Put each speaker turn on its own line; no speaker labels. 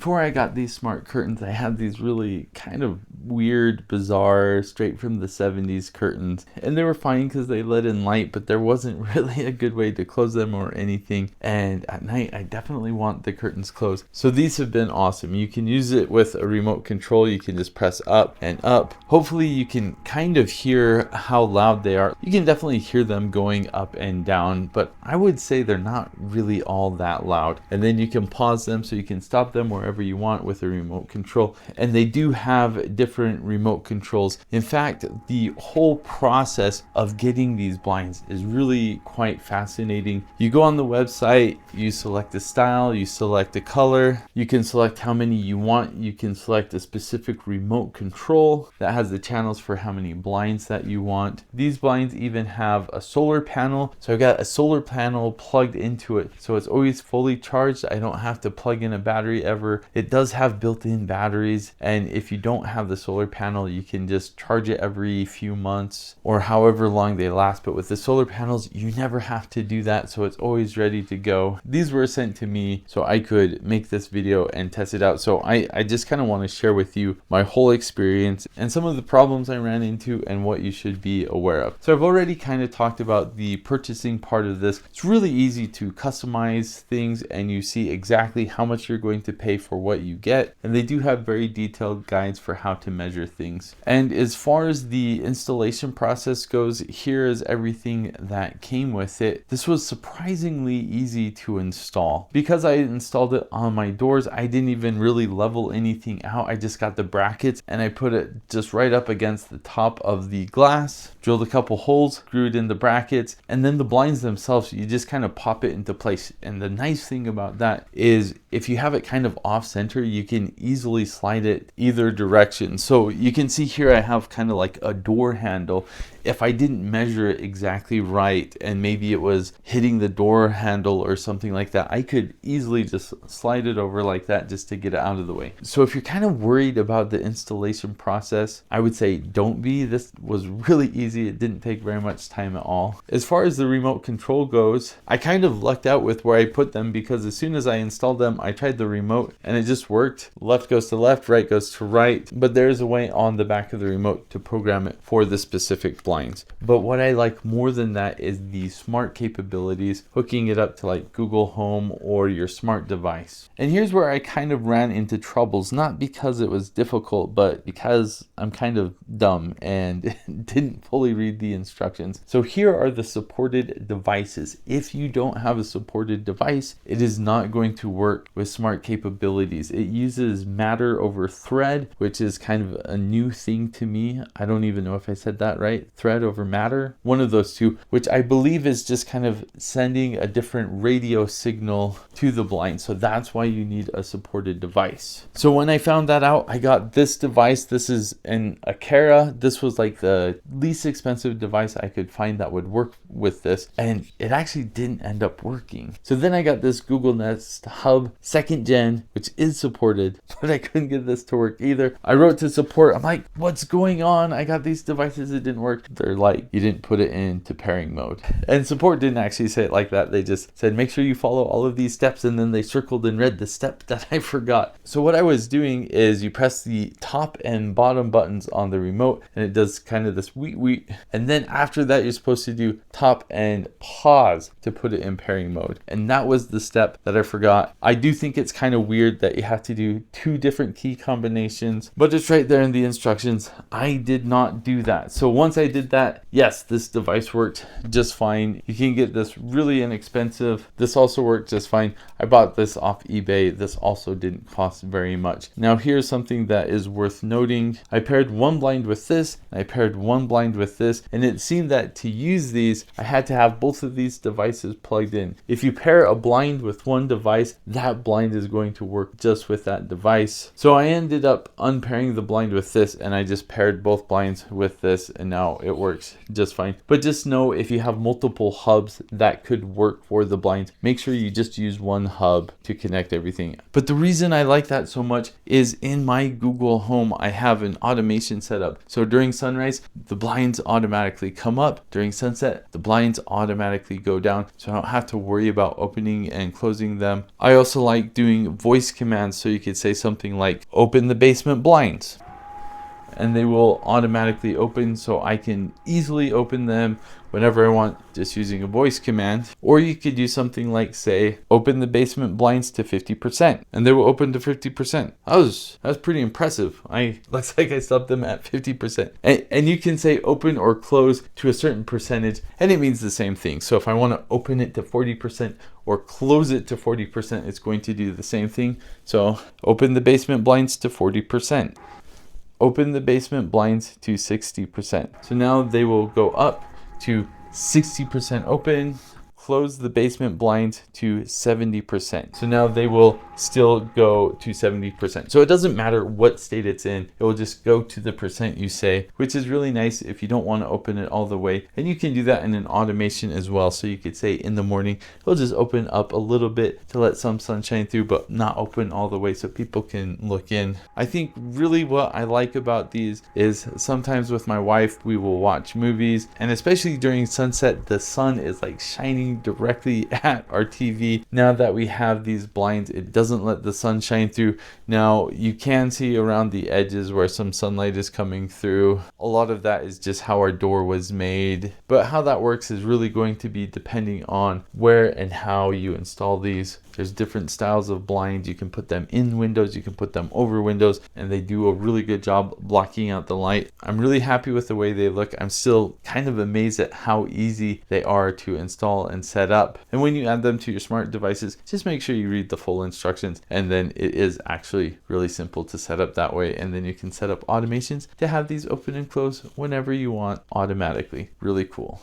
Before I got these smart curtains, I had these really kind of weird, bizarre, straight from the 70s curtains. And they were fine because they let in light, but there wasn't really a good way to close them or anything. And at night, I definitely want the curtains closed. So these have been awesome. You can use it with a remote control. You can just press up and up. Hopefully you can kind of hear how loud they are. You can definitely hear them going up and down, but I would say they're not really all that loud. And then you can pause them so you can stop them wherever you want with a remote control. And they do have different remote controls. In fact, the whole process of getting these blinds is really quite fascinating. You go on the website, you select the style, you select the color, you can select how many you want, you can select a specific remote control that has the channels for how many blinds that you want. These blinds even have a solar panel. So I've got a solar panel plugged into it, so it's always fully charged. I don't have to plug in a battery ever. It does have built-in batteries, and if you don't have the solar panel, you can just charge it every few months or however long they last. But with the solar panels, you never have to do that, so it's always ready to go. These were sent to me so I could make this video and test it out. So I just kind of want to share with you my whole experience and some of the problems I ran into and what you should be aware of. So I've already kind of talked about the purchasing part of this. It's really easy to customize things, and you see exactly how much you're going to pay for what you get. And they do have very detailed guides for how to measure things. And as far as the installation process goes, here is everything that came with it. This was surprisingly easy to install. Because I installed it on my doors, I didn't even really level anything out. I just got the brackets and I put it just right up against the top of the glass, drilled a couple holes, screwed in the brackets, and then the blinds themselves, you just kind of pop it into place. And the nice thing about that is if you have it kind of off center, you can easily slide it either direction. So you can see here I have kind of like a door handle. If I didn't measure it exactly right and maybe it was hitting the door handle or something like that, I could easily just slide it over like that just to get it out of the way. So if you're kind of worried about the installation process, I would say don't be. This was really easy. It didn't take very much time at all. As far as the remote control goes, I kind of lucked out with where I put them, because as soon as I installed them, I tried the remote and it just worked. Left goes to left, right goes to right, but there's a way on the back of the remote to program it for the specific blinds. But what I like more than that is the smart capabilities, hooking it up to like Google Home or your smart device. And here's where I kind of ran into troubles, not because it was difficult, but because I'm kind of dumb and didn't fully read the instructions. So here are the supported devices. If you don't have a supported device, it is not going to work with smart capabilities. It uses Matter over Thread, which is kind of a new thing to me. I don't even know if I said that right. Thread over Matter, one of those two, which I believe is just kind of sending a different radio signal to the blind. So that's why you need a supported device. So when I found that out, I got this device. This is an Akera. This was like the least expensive device I could find that would work with this, and it actually didn't end up working. So then I got this Google Nest Hub 2nd Gen, which is supported, but I couldn't get this to work either. I wrote to support. I'm like, what's going on? I got these devices, it didn't work. They're like, you didn't put it into pairing mode. And support didn't actually say it like that. They just said, make sure you follow all of these steps, and then they circled in red the step that I forgot. So what I was doing is you press the top and bottom buttons on the remote, and it does kind of this weet weet. And then after that, you're supposed to do top and pause to put it in pairing mode. And that was the step that I forgot. I do think it's kind of weird that you have to do 2 different key combinations, but it's right there in the instructions. I did not do that. So once I did that, yes, this device worked just fine. You can get this really inexpensive. This also worked just fine. I bought this off eBay. This also didn't cost very much. Now here's something that is worth noting. I paired one blind with this, I paired one blind with this, and it seemed that to use these, I had to have both of these devices plugged in. If you pair a blind with one device, that blind is going to work just with that device. So I ended up unpairing the blind with this, and I just paired both blinds with this, and now it it works just fine. But just know if you have multiple hubs that could work for the blinds, make sure you just use one hub to connect everything. But the reason I like that so much is in my Google Home, I have an automation set up. So during sunrise, the blinds automatically come up. During sunset, the blinds automatically go down. So I don't have to worry about opening and closing them. I also like doing voice commands. So you could say something like, open the basement blinds, and they will automatically open, so I can easily open them whenever I want just using a voice command. Or you could do something like, say, open the basement blinds to 50%, and they will open to 50%. That was pretty impressive. Looks like I stopped them at 50%. And you can say open or close to a certain percentage, and it means the same thing. So if I want to open it to 40% or close it to 40%, it's going to do the same thing. So open the basement blinds to 40%. Open the basement blinds to 60%. So now they will go up to 60% open. Close the basement blinds to 70%. So now they will still go to 70%. So it doesn't matter what state it's in, it will just go to the percent you say, which is really nice if you don't want to open it all the way. And you can do that in an automation as well. So you could say in the morning, it'll just open up a little bit to let some sunshine through, but not open all the way so people can look in. I think really what I like about these is sometimes with my wife, we will watch movies, and especially during sunset, the sun is like shining directly at our TV. Now that we have these blinds, it doesn't let the sun shine through. Now you can see around the edges where some sunlight is coming through. A lot of that is just how our door was made, but how that works is really going to be depending on where and how you install these. There's different styles of blinds. You can put them in windows, you can put them over windows, and they do a really good job blocking out the light. I'm really happy with the way they look. I'm still kind of amazed at how easy they are to install and set up. And when you add them to your smart devices, just make sure you read the full instructions, and then it is actually really simple to set up that way. And then you can set up automations to have these open and close whenever you want automatically. Really cool.